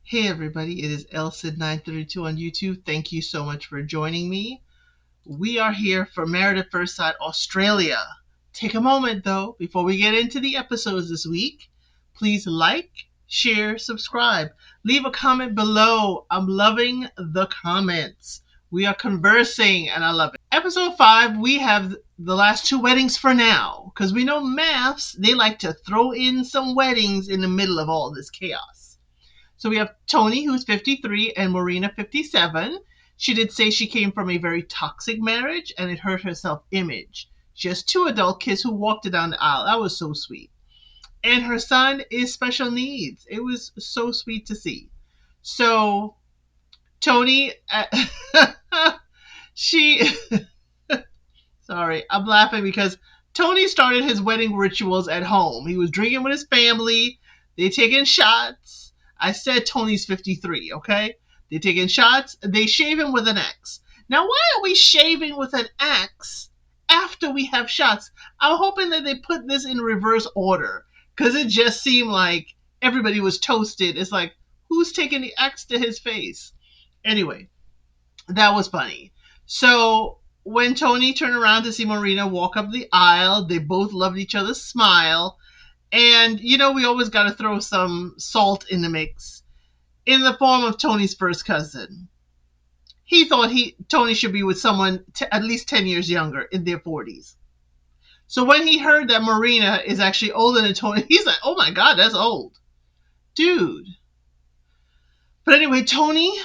Hey everybody, it is LSID932 on YouTube. Thank you so much for joining me. We are here for Married at First Sight Australia. Take a moment though, before we get into the episodes this week. Please like, share, subscribe. Leave a comment below. I'm loving the comments. We are conversing and I love it. Episode 5, we have the last 2 weddings for now. Because we know MAFS, they like to throw in some weddings in the middle of all this chaos. So we have Tony, who's 53, and Marina, 57. She did say she came from a very toxic marriage and it hurt her self-image. She has 2 adult kids who walked her down the aisle. That was so sweet. And her son is special needs. It was so sweet to see. So Tony, she, sorry, I'm laughing because Tony started his wedding rituals at home. He was drinking with his family. They taking shots. I said Tony's 53, okay? They taking shots. They shave him with an axe. Now, why are we shaving with an axe after we have shots? I'm hoping that they put this in reverse order because it just seemed like everybody was toasted. It's like, who's taking the axe to his face? Anyway, that was funny. So when Tony turned around to see Marina walk up the aisle, they both loved each other's smile. And, you know, we always got to throw some salt in the mix in the form of Tony's first cousin. He thought Tony should be with someone at least 10 years younger, in their 40s. So when he heard that Marina is actually older than Tony, he's like, oh my God, that's old. Dude. But anyway, Tony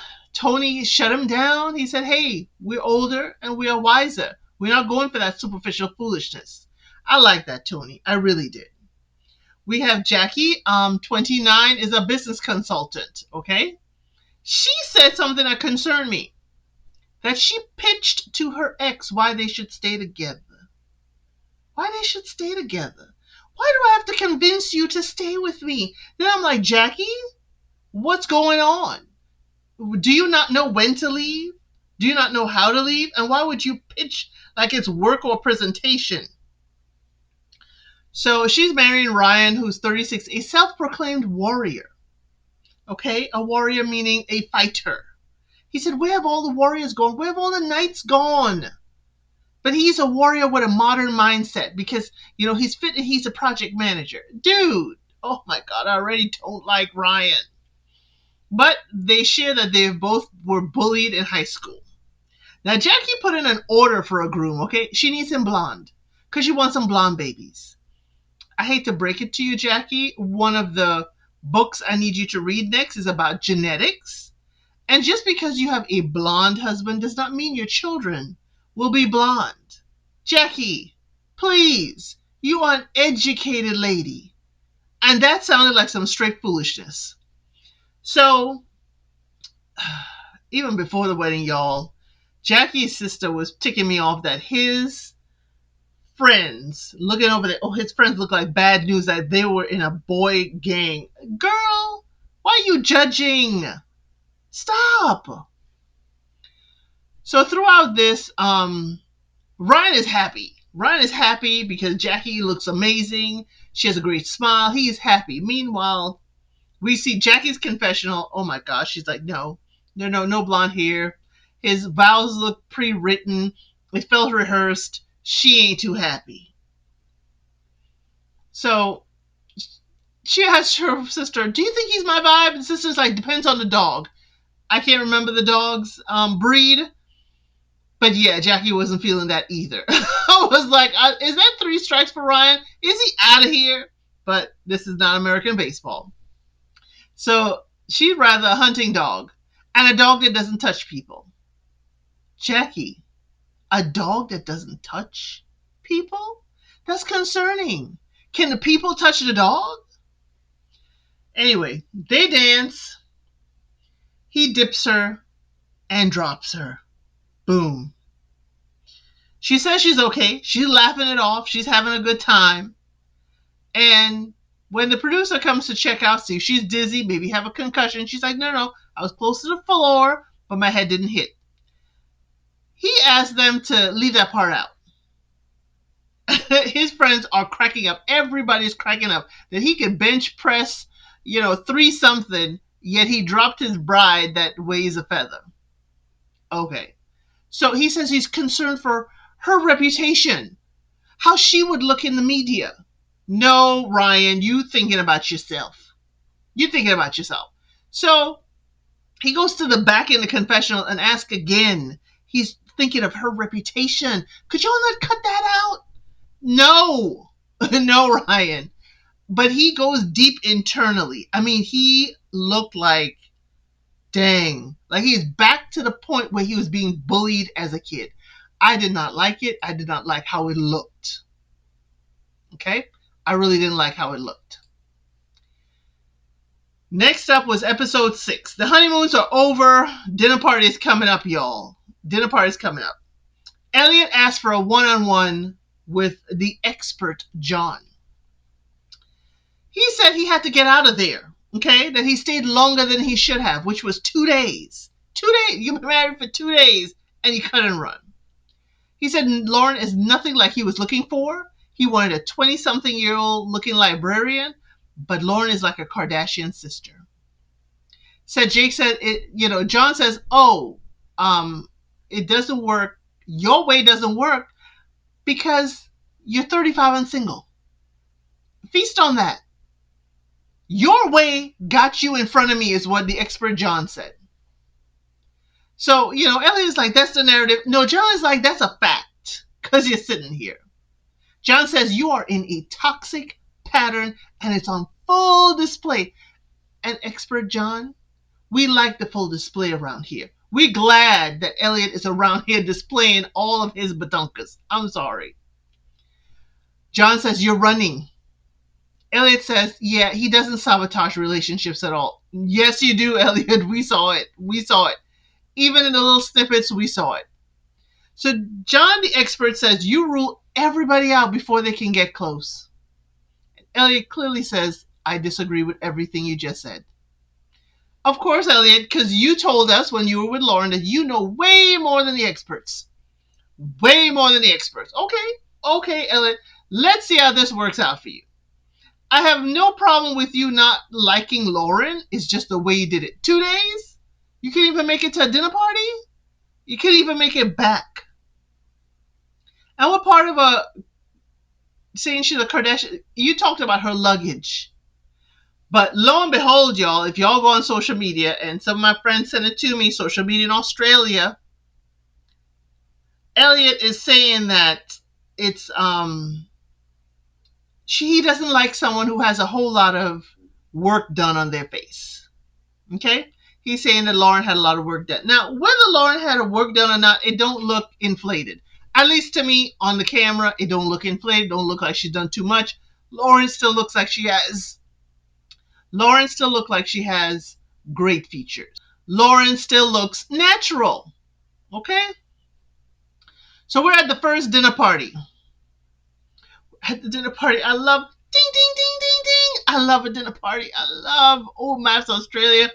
shut him down. He said, hey, we're older and we are wiser. We're not going for that superficial foolishness. I like that, Tony. I really did. We have Jackie, 29, is a business consultant, okay? She said something that concerned me. That she pitched to her ex why they should stay together. Why they should stay together. Why do I have to convince you to stay with me? Then I'm like, Jackie, what's going on? Do you not know when to leave? Do you not know how to leave? And why would you pitch like it's work or presentation? So she's marrying Ryan, who's 36, a self-proclaimed warrior. Okay, a warrior meaning a fighter. He said, where have all the warriors gone? Where have all the knights gone? But he's a warrior with a modern mindset because, you know, he's fit and he's a project manager. Dude, oh my God, I already don't like Ryan. But they share that they both were bullied in high school. Now, Jackie put in an order for a groom, okay? She needs him blonde because she wants some blonde babies. I hate to break it to you, Jackie. One of the books I need you to read next is about genetics. And just because you have a blonde husband does not mean your children will be blonde. Jackie, please, you are an educated lady. And that sounded like some straight foolishness. So, even before the wedding, y'all, Jackie's sister was ticking me off that his friends looking over there. Oh, his friends look like bad news that they were in a boy gang. Girl, why are you judging? Stop. So throughout this, Ryan is happy. Ryan is happy because Jackie looks amazing. She has a great smile. He's happy. Meanwhile, we see Jackie's confessional. Oh my gosh, she's like, no blonde hair. His vows look pre-written. It felt rehearsed. She ain't too happy. So she asked her sister, do you think he's my vibe? And sister's like, depends on the dog. I can't remember the dog's breed. But yeah, Jackie wasn't feeling that either. I was like, is that 3 strikes for Ryan? Is he out of here? But this is not American baseball. So she'd rather a hunting dog and a dog that doesn't touch people. Jackie, a dog that doesn't touch people? That's concerning. Can the people touch the dog? Anyway, they dance. He dips her and drops her. Boom. She says she's okay. She's laughing it off. She's having a good time. And when the producer comes to check out, see if she's dizzy, maybe have a concussion, she's like, no, I was close to the floor, but my head didn't hit. He asked them to leave that part out. His friends are cracking up. Everybody's cracking up that he could bench press, 3 something yet he dropped his bride that weighs a feather. Okay. So he says he's concerned for her reputation, how she would look in the media. No, Ryan, you thinking about yourself. You thinking about yourself. So he goes to the back in the confessional and asks again. He's thinking of her reputation. Could y'all not cut that out? No. No, Ryan. But he goes deep internally. I mean, he looked like, dang, like he's back to the point where he was being bullied as a kid. I did not like it. I did not like how it looked. Okay? I really didn't like how it looked. Next up was episode 6. The honeymoons are over. Dinner party is coming up, y'all. Dinner party is coming up. Elliot asked for a one-on-one with the expert John. He said he had to get out of there, okay? That he stayed longer than he should have, which was 2 days. 2 days. You've been married for 2 days, and you couldn't run. He said Lauren is nothing like he was looking for. He wanted a 20-something-year-old looking librarian, but Lauren is like a Kardashian sister. Jake said, John says, it doesn't work. Your way doesn't work because you're 35 and single. Feast on that. Your way got you in front of me is what the expert John said. So, Elliot is like, that's the narrative. No, John is like, that's a fact because you're sitting here. John says, you are in a toxic pattern and it's on full display. And expert John, we like the full display around here. We're glad that Elliot is around here displaying all of his badunkas. I'm sorry. John says, you're running. Elliot says, yeah, he doesn't sabotage relationships at all. Yes, you do, Elliot. We saw it. We saw it. Even in the little snippets, we saw it. So John, the expert, says, you rule everybody out before they can get close. And Elliot clearly says, I disagree with everything you just said. Of course, Elliot, because you told us when you were with Lauren that you know way more than the experts. Way more than the experts. Okay, Elliot, let's see how this works out for you. I have no problem with you not liking Lauren. It's just the way you did it. 2 days? You can't even make it to a dinner party? You can't even make it back. And what part of saying she's a Kardashian? You talked about her luggage. But lo and behold, y'all, if y'all go on social media, and some of my friends send it to me, social media in Australia, Elliot is saying that it's he doesn't like someone who has a whole lot of work done on their face. Okay? He's saying that Lauren had a lot of work done. Now, whether Lauren had her work done or not, it don't look inflated. At least to me, on the camera, it don't look inflated. It don't look like she's done too much. Lauren still looks like she has great features. Lauren still looks natural. Okay? So we're at the first dinner party. At the dinner party, I love ding, ding, ding, ding, ding. I love a dinner party. I love MAFS Australia.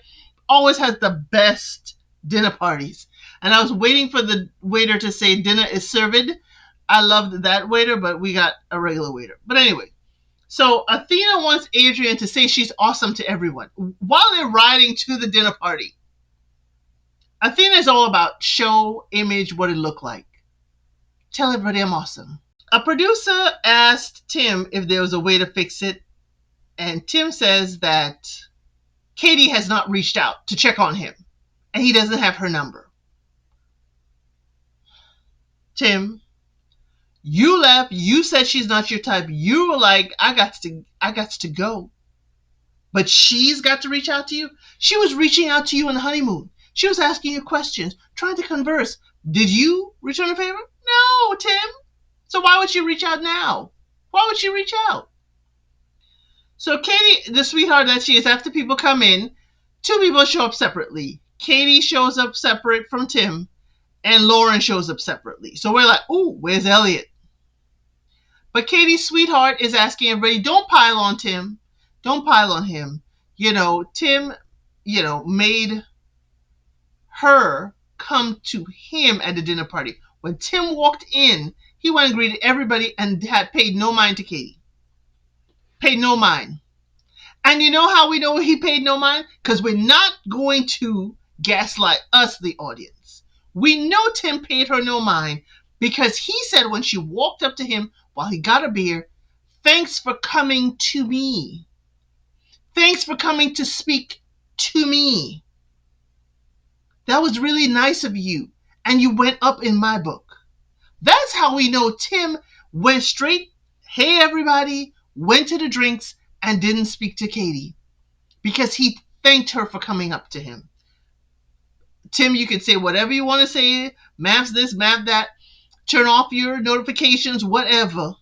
Always has the best dinner parties. And I was waiting for the waiter to say dinner is served. I loved that waiter, but we got a regular waiter. But anyway, so Athena wants Adrian to say she's awesome to everyone while they're riding to the dinner party. Athena is all about show, image, what it looked like. Tell everybody I'm awesome. A producer asked Tim if there was a way to fix it, and Tim says that Katie has not reached out to check on him, and he doesn't have her number. Tim, you left. You said she's not your type. You were like, I got to go. But she's got to reach out to you? She was reaching out to you on the honeymoon. She was asking you questions, trying to converse. Did you return a favor? No, Tim. So why would she reach out now? Why would she reach out? So Katie, the sweetheart that she is, after people come in, 2 people show up separately. Katie shows up separate from Tim, and Lauren shows up separately. So we're like, ooh, where's Elliot? But Katie's sweetheart is asking everybody, don't pile on Tim. Don't pile on him. Tim, made her come to him at the dinner party. When Tim walked in, he went and greeted everybody and had paid no mind to Katie. Paid no mind. And you know how we know he paid no mind? Because we're not going to gaslight us, the audience. We know Tim paid her no mind because he said when she walked up to him while he got a beer, "Thanks for coming to me. Thanks for coming to speak to me. That was really nice of you. And you went up in my book." That's how we know Tim went straight, "Hey everybody," went to the drinks and didn't speak to Katie because he thanked her for coming up to him. Tim, you can say whatever you want to say, MAFS this, MAFS that, turn off your notifications, whatever.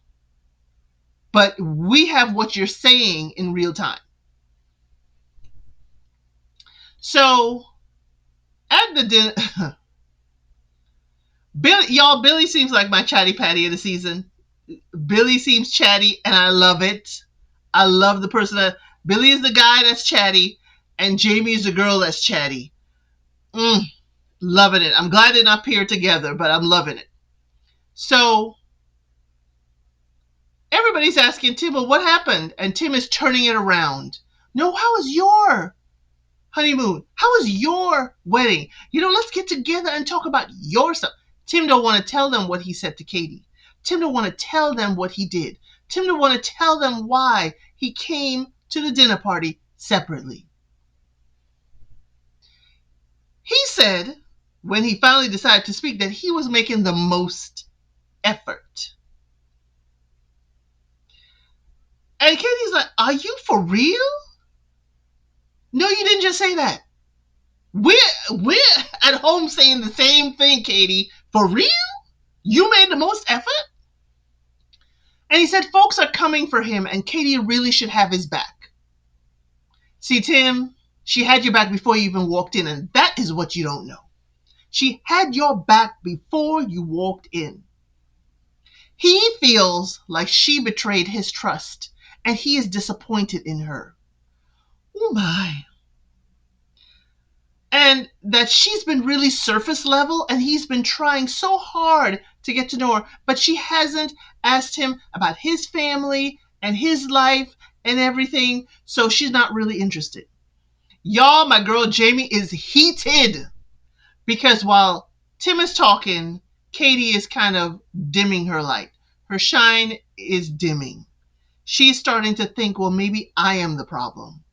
But we have what you're saying in real time. So at the dinner, Billy seems like my chatty patty of the season. Billy seems chatty, and I love it. I love the person that Billy is the guy that's chatty, and Jamie is the girl that's chatty. Loving it. I'm glad they're not paired together, but I'm loving it. So everybody's asking Tim, "Well, what happened?" And Tim is turning it around. "No, how was your honeymoon? How was your wedding? Let's get together and talk about your stuff." Tim don't want to tell them what he said to Katie. Tim don't want to tell them what he did. Tim don't want to tell them why he came to the dinner party separately. He said, when he finally decided to speak, that he was making the most effort. And Katie's like, "Are you for real? No, you didn't just say that. We're at home saying the same thing, Katie. For real? You made the most effort?" And he said folks are coming for him and Katie really should have his back. See, Tim, she had your back before you even walked in, and that is what you don't know. She had your back before you walked in. He feels like she betrayed his trust, and he is disappointed in her. Oh my. And that she's been really surface level, and he's been trying so hard to get to know her, but she hasn't asked him about his family and his life and everything, so she's not really interested. Y'all, my girl Jamie is heated because while Tim is talking, Katie is kind of dimming her light. Her shine is dimming. She's starting to think, well, maybe I am the problem.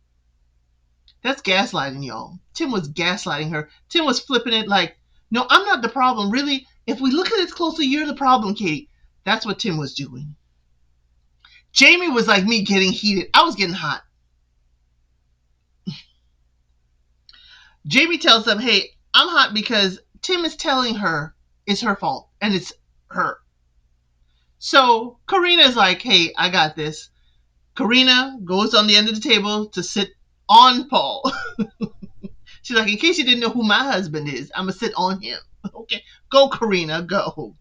That's gaslighting, y'all. Tim was gaslighting her. Tim was flipping it like, "No, I'm not the problem. Really, if we look at it closely, you're the problem, Katie." That's what Tim was doing. Jamie was like me, getting heated. I was getting hot. Jamie tells them, "Hey, I'm hot because Tim is telling her it's her fault, and it's her." So Karina is like, "Hey, I got this." Karina goes on the end of the table to sit on Paul. She's like, "In case you didn't know who my husband is, I'm going to sit on him." Okay, go, Karina, go.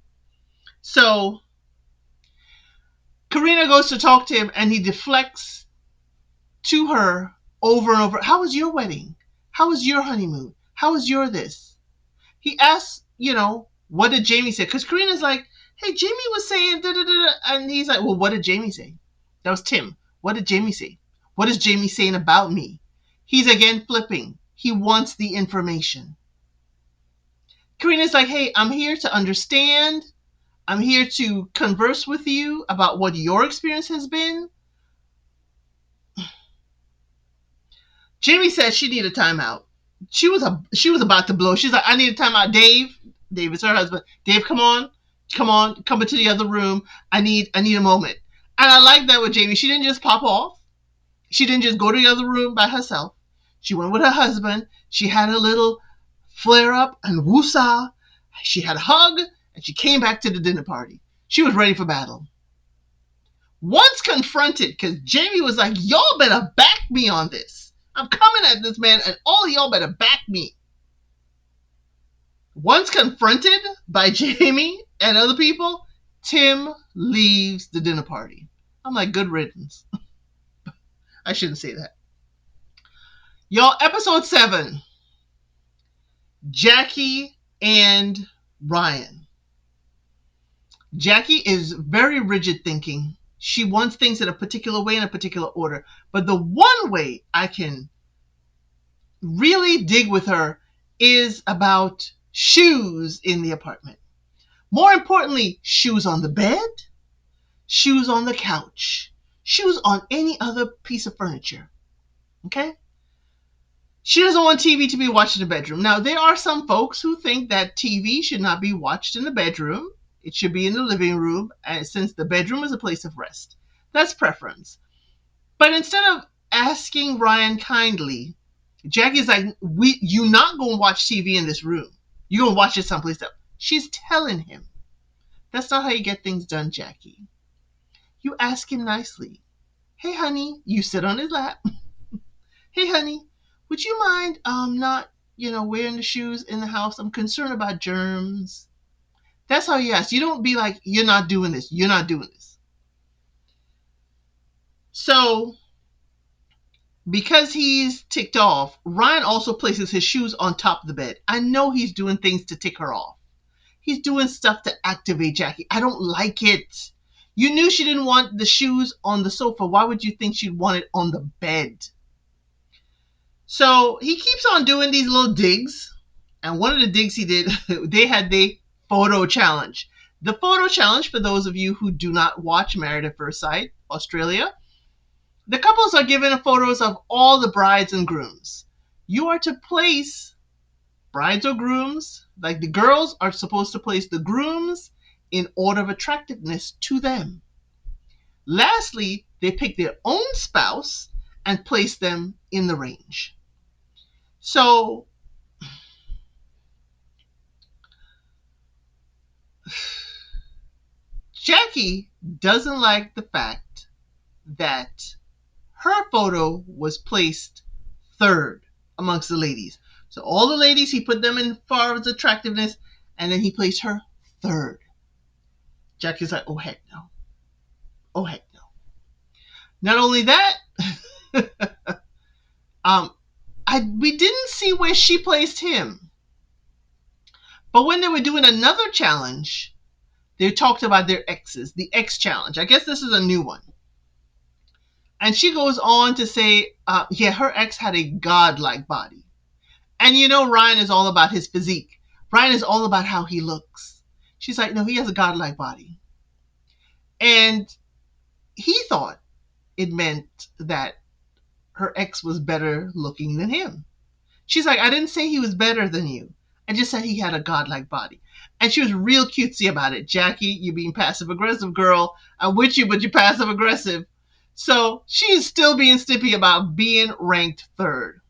So Karina goes to talk to him, and he deflects to her over and over. "How was your wedding? How was your honeymoon? How was your this?" He asks, what did Jamie say? Because Karina's like, "Hey, Jamie was saying da da da," and he's like, "Well, what did Jamie say?" That was Tim. "What did Jamie say? What is Jamie saying about me?" He's again flipping. He wants the information. Karina's like, "Hey, I'm here to understand. I'm here to converse with you about what your experience has been." Jamie said she needed a timeout. She was about to blow. She's like, "I need a timeout, Dave." Dave is her husband. "Dave, come on, come into the other room. I need a moment." And I like that with Jamie. She didn't just pop off. She didn't just go to the other room by herself. She went with her husband. She had a little flare up and woosah. She had a hug, and she came back to the dinner party. She was ready for battle. Once confronted, because Jamie was like, "Y'all better back me on this. I'm coming at this man, and all of y'all better back me." Once confronted by Jamie and other people, Tim leaves the dinner party. I'm like, good riddance. I shouldn't say that. Y'all, episode 7. Jackie and Ryan. Jackie is very rigid thinking. She wants things in a particular way, in a particular order. But the one way I can really dig with her is about shoes in the apartment. More importantly, shoes on the bed, shoes on the couch, shoes on any other piece of furniture. Okay? She doesn't want TV to be watched in the bedroom. Now, there are some folks who think that TV should not be watched in the bedroom. It should be in the living room, and since the bedroom is a place of rest. That's preference. But instead of asking Ryan kindly, Jackie's like, you not going to watch TV in this room. You're going to watch it someplace else. She's telling him. That's not how you get things done, Jackie. You ask him nicely. Hey, honey. You sit on his lap. Hey, honey, would you mind not, wearing the shoes in the house? I'm concerned about germs. That's how you ask. You don't be like, you're not doing this. You're not doing this. So, because he's ticked off, Ryan also places his shoes on top of the bed. I know he's doing things to tick her off. He's doing stuff to activate Jackie. I don't like it. You knew she didn't want the shoes on the sofa. Why would you think she'd want it on the bed? So he keeps on doing these little digs. And one of the digs he did, they had the photo challenge. The photo challenge, for those of you who do not watch Married at First Sight Australia, the couples are given photos of all the brides and grooms. You are to place brides or grooms, like the girls are supposed to place the grooms in order of attractiveness to them. Lastly, they pick their own spouse and place them in the range. So, Jackie doesn't like the fact that her photo was placed third amongst the ladies. So all the ladies, he put them in far as attractiveness, and then he placed her third. Jackie's like, oh heck no. Oh heck no. Not only that, we didn't see where she placed him. But when they were doing another challenge, they talked about their exes, the X challenge. I guess this is a new one. And she goes on to say, her ex had a godlike body. And Ryan is all about his physique. Ryan is all about how he looks. She's like, no, he has a godlike body. And he thought it meant that her ex was better looking than him. She's like, I didn't say he was better than you. I just said he had a godlike body. And she was real cutesy about it. Jackie, you being passive-aggressive, girl. I'm with you, but you're passive-aggressive. So she's still being snippy about being ranked third.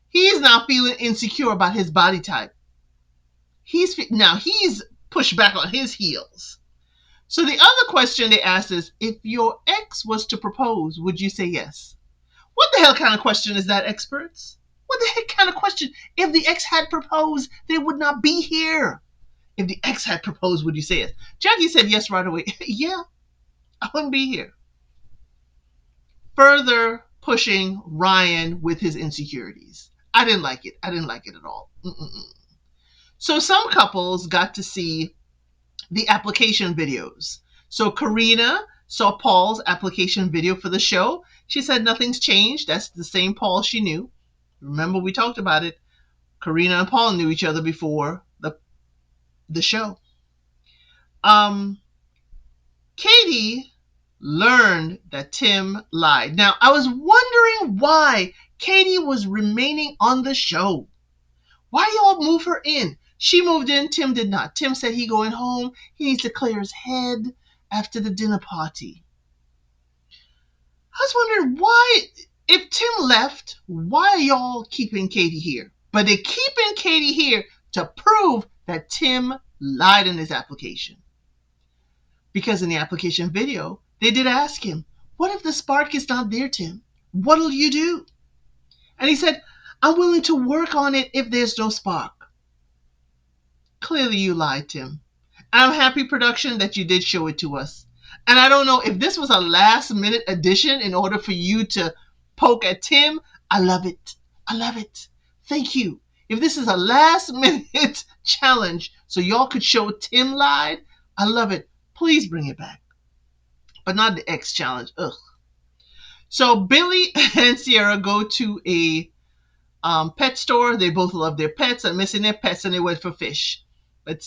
He's not feeling insecure about his body type. He's pushed back on his heels. So the other question they asked is, if your ex was to propose, would you say yes? What the hell kind of question is that, experts? What the heck kind of question? If the ex had proposed, they would not be here. If the ex had proposed, would you say yes? Jackie said yes right away. Yeah, I wouldn't be here. Further pushing Ryan with his insecurities. I didn't like it. I didn't like it at all. So some couples got to see the application videos. So Karina saw Paul's application video for the show. She said nothing's changed. That's the same Paul she knew. Remember, we talked about it. Karina and Paul knew each other before the show. Katie learned that Tim lied. Now, I was wondering why Katie was remaining on the show. Why y'all move her in? She moved in, Tim did not. Tim said he going home. He needs to clear his head after the dinner party. I was wondering why, if Tim left, why are y'all keeping Katie here? But they're keeping Katie here to prove that Tim lied in his application. Because in the application video, they did ask him, what if the spark is not there, Tim? What'll you do? And he said, I'm willing to work on it if there's no spark. Clearly you lied, Tim. I'm happy, production, that you did show it to us. And I don't know if this was a last-minute addition in order for you to poke at Tim. I love it. I love it. Thank you. If this is a last-minute challenge so y'all could show Tim lied, I love it. Please bring it back. but not the X challenge. Ugh. So Billy and Sierra go to a pet store. They both love their pets and missing their pets, and they went for fish. But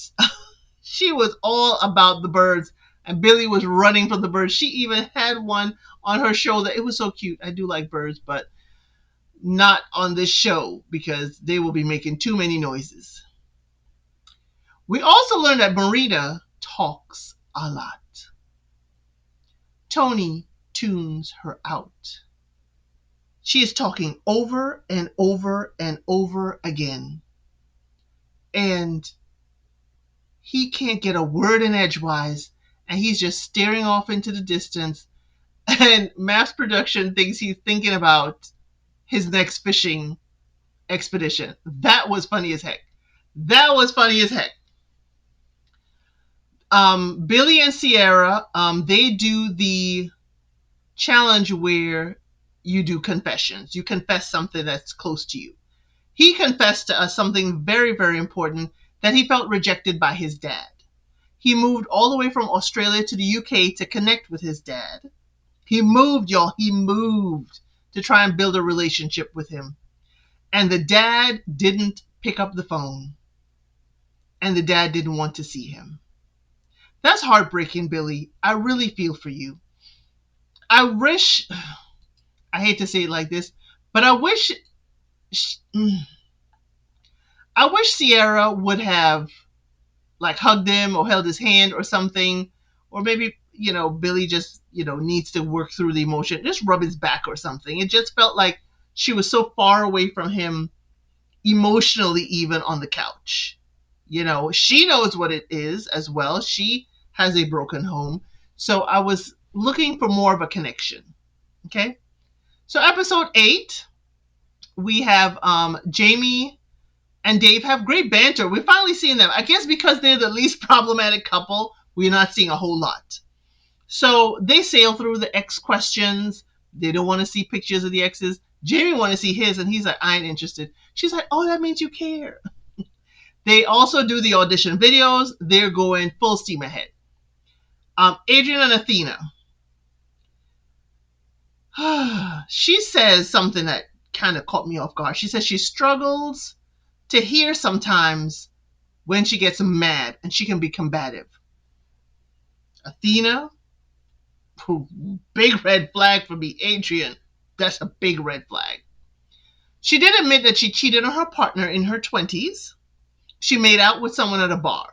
she was all about the birds, and Billy was running from the birds. She even had one on her shoulder. It was so cute. I do like birds, but not on this show because they will be making too many noises. We also learned that Marita talks a lot. Tony tunes her out. She is talking over and over and over again. And he can't get a word in edgewise. And he's just staring off into the distance. And MAFS Production thinks he's thinking about his next fishing expedition. That was funny as heck. That was funny as heck. Billy and Sierra, they do the challenge where you do confessions. You confess something that's close to you. He confessed to us something very, very important, that he felt rejected by his dad. He moved all the way from Australia to the UK to connect with his dad. He moved, y'all. He moved to try and build a relationship with him. And the dad didn't pick up the phone. And the dad didn't want to see him. That's heartbreaking, Billy. I really feel for you. I wish, I hate to say it like this, but I wish Sierra would have like hugged him or held his hand or something. Or maybe, Billy just, needs to work through the emotion. Just rub his back or something. It just felt like she was so far away from him emotionally, even on the couch. She knows what it is as well. She has a broken home. So I was looking for more of a connection. Okay. So episode 8, we have Jamie and Dave have great banter. We're finally seeing them. I guess because they're the least problematic couple, we're not seeing a whole lot. So they sail through the X questions. They don't want to see pictures of the exes. Jamie wants to see his, and he's like, I ain't interested. She's like, oh, that means you care. They also do the audition videos. They're going full steam ahead. Adrian and Athena. She says something that kind of caught me off guard. She says she struggles to hear sometimes when she gets mad, and she can be combative. Athena, big red flag for me. Adrian, that's a big red flag. She did admit that she cheated on her partner in her 20s. She made out with someone at a bar.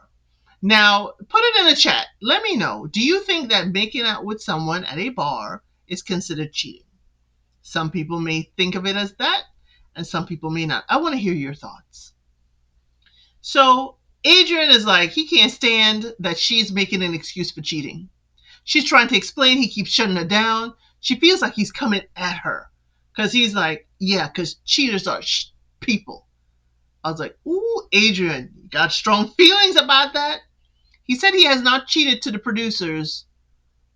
Now, put it in the chat. Let me know. Do you think that making out with someone at a bar is considered cheating? Some people may think of it as that, and some people may not. I want to hear your thoughts. So Adrian is like, he can't stand that she's making an excuse for cheating. She's trying to explain. He keeps shutting her down. She feels like he's coming at her because he's like, yeah, because cheaters are people. I was like, ooh, Adrian, you got strong feelings about that? He said he has not cheated to the producers,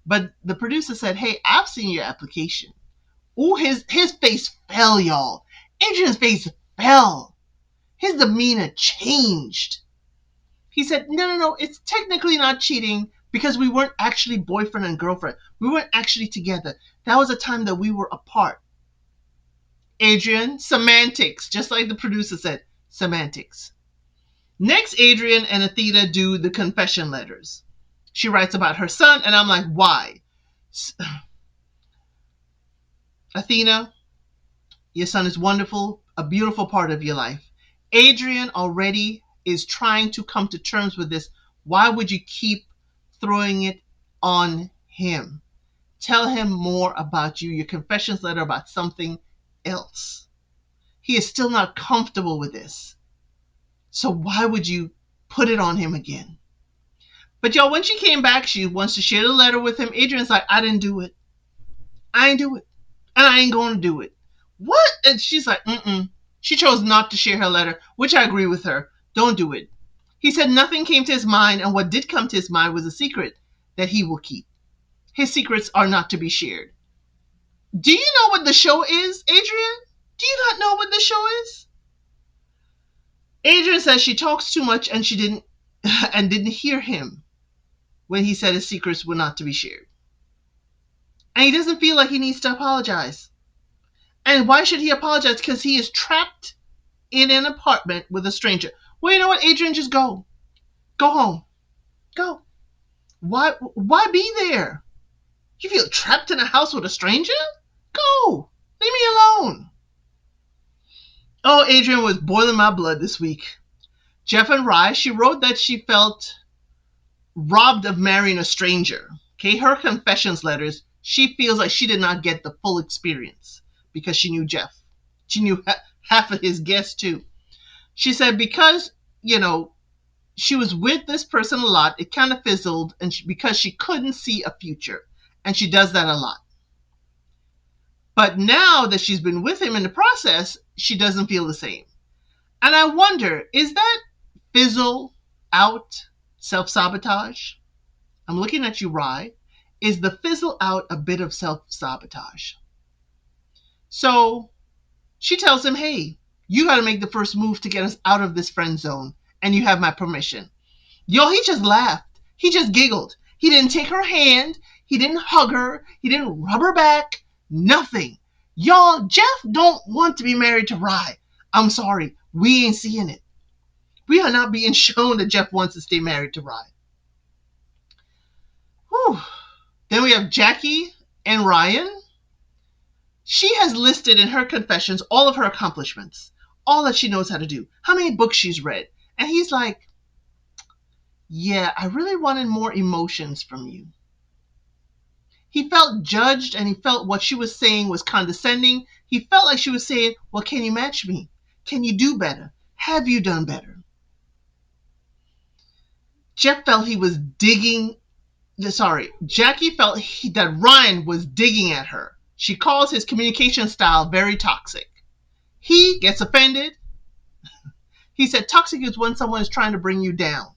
but the producer said, hey, I've seen your application. Ooh, his face fell, y'all. Adrian's face fell. His demeanor changed. He said, no, it's technically not cheating because we weren't actually boyfriend and girlfriend. We weren't actually together. That was a time that we were apart. Adrian, semantics, just like the producer said, semantics. Next, Adrian and Athena do the confession letters. She writes about her son, and I'm like, why? Athena, your son is wonderful, a beautiful part of your life. Adrian already is trying to come to terms with this. Why would you keep throwing it on him? Tell him more about you, your confessions letter about something else. He is still not comfortable with this. So why would you put it on him again? But y'all, when she came back, she wants to share the letter with him. Adrian's like, I didn't do it. I ain't do it. And I ain't going to do it. What? And she's like, She chose not to share her letter, which I agree with her. Don't do it. He said nothing came to his mind, and what did come to his mind was a secret that he will keep. His secrets are not to be shared. Do you know what the show is, Adrian? Do you not know what the show is? Adrian says she talks too much and she didn't hear him when he said his secrets were not to be shared. And he doesn't feel like he needs to apologize. And why should he apologize? Because he is trapped in an apartment with a stranger. Well, you know what, Adrian? Just go. Go home. Go. Why be there? You feel trapped in a house with a stranger? Go. Leave me alone. Oh, Adrian was boiling my blood this week. Jeff and Rye, she wrote that she felt robbed of marrying a stranger. Okay, her confessions letters, she feels like she did not get the full experience because she knew Jeff. She knew half of his guests too. She said because, she was with this person a lot, it kind of fizzled, and because she couldn't see a future. And she does that a lot. But now that she's been with him in the process, she doesn't feel the same. And I wonder, is that fizzle out self-sabotage? I'm looking at you, Rye. Is the fizzle out a bit of self-sabotage? So she tells him, hey, you got to make the first move to get us out of this friend zone, and you have my permission. Yo, he just laughed. He just giggled. He didn't take her hand. He didn't hug her. He didn't rub her back. Nothing. Y'all, Jeff don't want to be married to Rye. I'm sorry. We ain't seeing it. We are not being shown that Jeff wants to stay married to Rye. Whew. Then we have Jackie and Ryan. She has listed in her confessions all of her accomplishments, all that she knows how to do, how many books she's read. And he's like, yeah, I really wanted more emotions from you. He felt judged, and he felt what she was saying was condescending. He felt like she was saying, well, can you match me? Can you do better? Have you done better? Jeff felt he was digging. Jackie felt that Ryan was digging at her. She calls his communication style very toxic. He gets offended. He said toxic is when someone is trying to bring you down.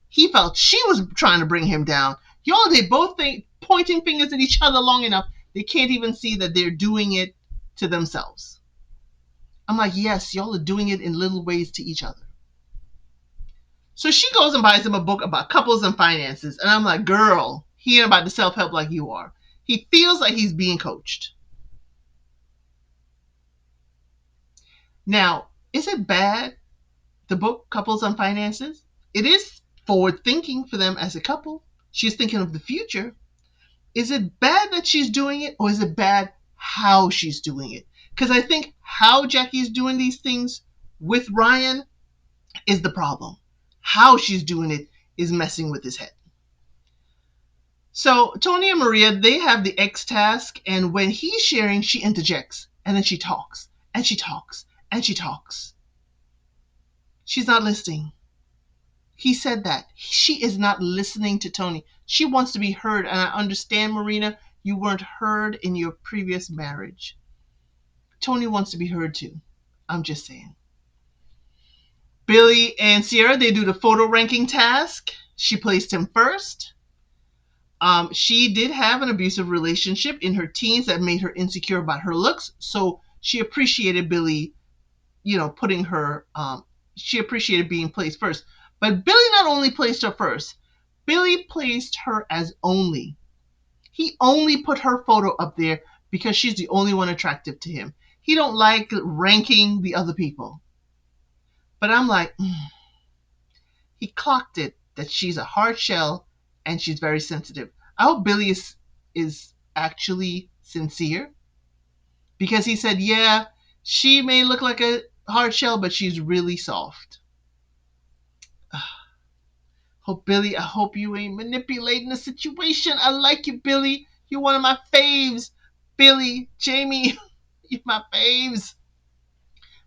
He felt she was trying to bring him down. Y'all, they both think pointing fingers at each other long enough, they can't even see that they're doing it to themselves. I'm like, yes, y'all are doing it in little ways to each other. So she goes and buys him a book about couples and finances. And I'm like, girl, he ain't about the self-help like you are. He feels like he's being coached. Now, is it bad, the book Couples and Finances? It is forward thinking for them as a couple. She's thinking of the future. Is it bad that she's doing it, or is it bad how she's doing it? Because I think how Jackie's doing these things with Ryan is the problem. How she's doing it is messing with his head. So Tony and Maria, they have the X task, and when he's sharing, she interjects, and then she talks, and she talks, and she talks. She's not listening. He said that. She is not listening to Tony. She wants to be heard, and I understand, Marina, you weren't heard in your previous marriage. Tony wants to be heard too. I'm just saying. Billy and Sierra, they do the photo ranking task. She placed him first. She did have an abusive relationship in her teens that made her insecure about her looks, so she appreciated Billy, putting her, she appreciated being placed first. But Billy not only placed her first, Billy placed her as only. He only put her photo up there because she's the only one attractive to him. He don't like ranking the other people. But I'm like, he clocked it that she's a hard shell and she's very sensitive. I hope Billy is actually sincere, because he said, yeah, she may look like a hard shell, but she's really soft. Billy, I hope you ain't manipulating the situation. I like you, Billy. You're one of my faves. Billy, Jamie, you're my faves.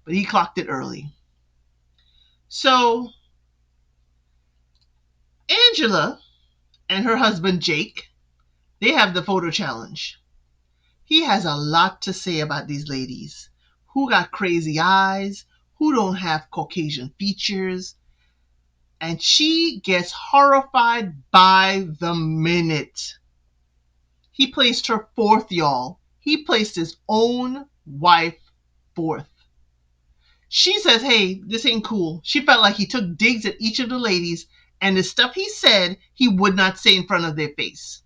But he clocked it early. So Angela and her husband Jake, they have the photo challenge. He has a lot to say about these ladies. Who got crazy eyes? Who don't have Caucasian features? And she gets horrified by the minute. He placed her fourth, y'all. He placed his own wife fourth. She says, hey, this ain't cool. She felt like he took digs at each of the ladies, and the stuff he said, he would not say in front of their face.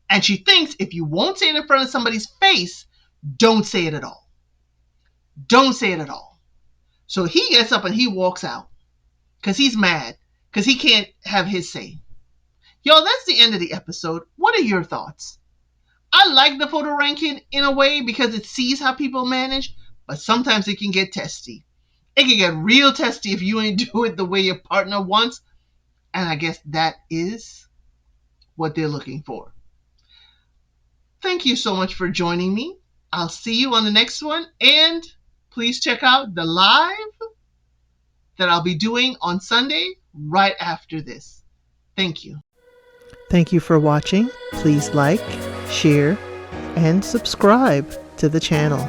And she thinks if you won't say it in front of somebody's face, don't say it at all. Don't say it at all. So he gets up and he walks out because he's mad because he can't have his say. Yo, that's the end of the episode. What are your thoughts? I like the photo ranking in a way because it sees how people manage, but sometimes it can get testy. It can get real testy if you ain't do it the way your partner wants, and I guess that is what they're looking for. Thank you so much for joining me. I'll see you on the next one, and please check out the live that I'll be doing on Sunday right after this. Thank you. Thank you for watching. Please like, share, and subscribe to the channel.